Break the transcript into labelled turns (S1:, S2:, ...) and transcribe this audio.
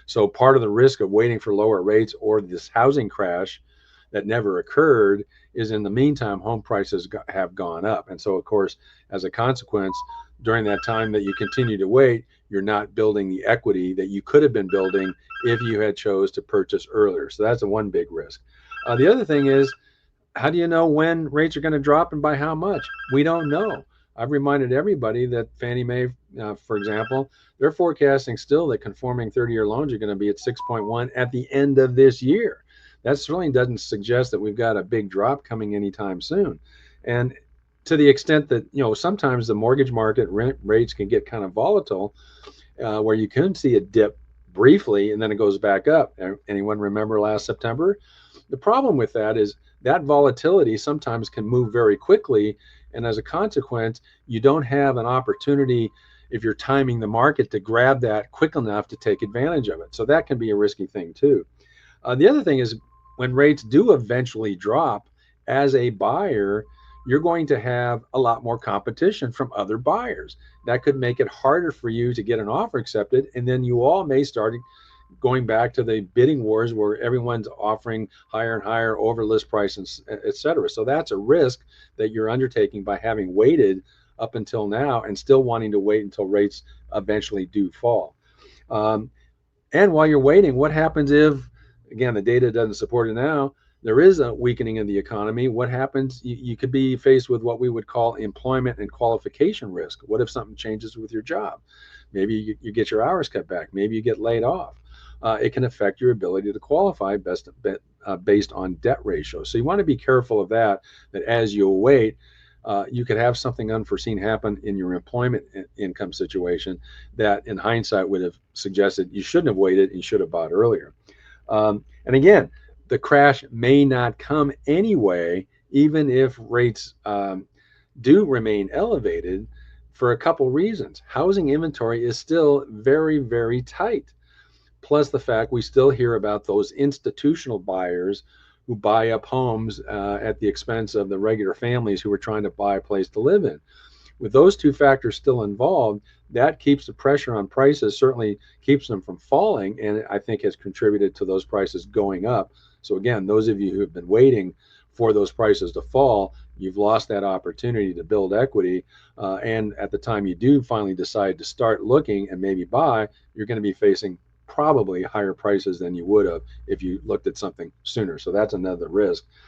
S1: So part of the risk of waiting for lower rates or this housing crash that never occurred is in the meantime, home prices have gone up. And so, of course, as a consequence, during that time that you continue to wait, you're not building the equity that you could have been building if you had chose to purchase earlier. So that's the one big risk. The other thing is, how do you know when rates are going to drop and by how much? We don't know. I've reminded everybody that Fannie Mae, for example, they're forecasting still that conforming 30-year loans are going to be at 6.1 at the end of this year. That certainly doesn't suggest that we've got a big drop coming anytime soon. And to the extent that, sometimes the mortgage market rates can get kind of volatile, where you can see a dip briefly and then it goes back up. Anyone remember last September? The problem with that is that volatility sometimes can move very quickly. And as a consequence, you don't have an opportunity, if you're timing the market, to grab that quick enough to take advantage of it. So that can be a risky thing too. The other thing is, when rates do eventually drop, as a buyer, you're going to have a lot more competition from other buyers. That could make it harder for you to get an offer accepted. And then you all may start going back to the bidding wars where everyone's offering higher and higher over list price, et cetera. So that's a risk that you're undertaking by having waited up until now and still wanting to wait until rates eventually do fall. And while you're waiting, what happens if, again, the data doesn't support it now, there is a weakening of the economy? What happens? You could be faced with what we would call employment and qualification risk. What if something changes with your job? Maybe you get your hours cut back. Maybe you get laid off. It can affect your ability to qualify based on debt ratio. So you want to be careful of that as you wait, you could have something unforeseen happen in your employment income situation that in hindsight would have suggested you shouldn't have waited and should have bought earlier. And again, the crash may not come anyway, even if rates do remain elevated, for a couple reasons. Housing inventory is still very, very tight. Plus the fact we still hear about those institutional buyers who buy up homes at the expense of the regular families who are trying to buy a place to live in. With those two factors still involved, that keeps the pressure on prices, certainly keeps them from falling, and I think has contributed to those prices going up. So again, those of you who have been waiting for those prices to fall, you've lost that opportunity to build equity. And at the time you do finally decide to start looking and maybe buy, you're going to be facing probably higher prices than you would have if you looked at something sooner. So that's another risk.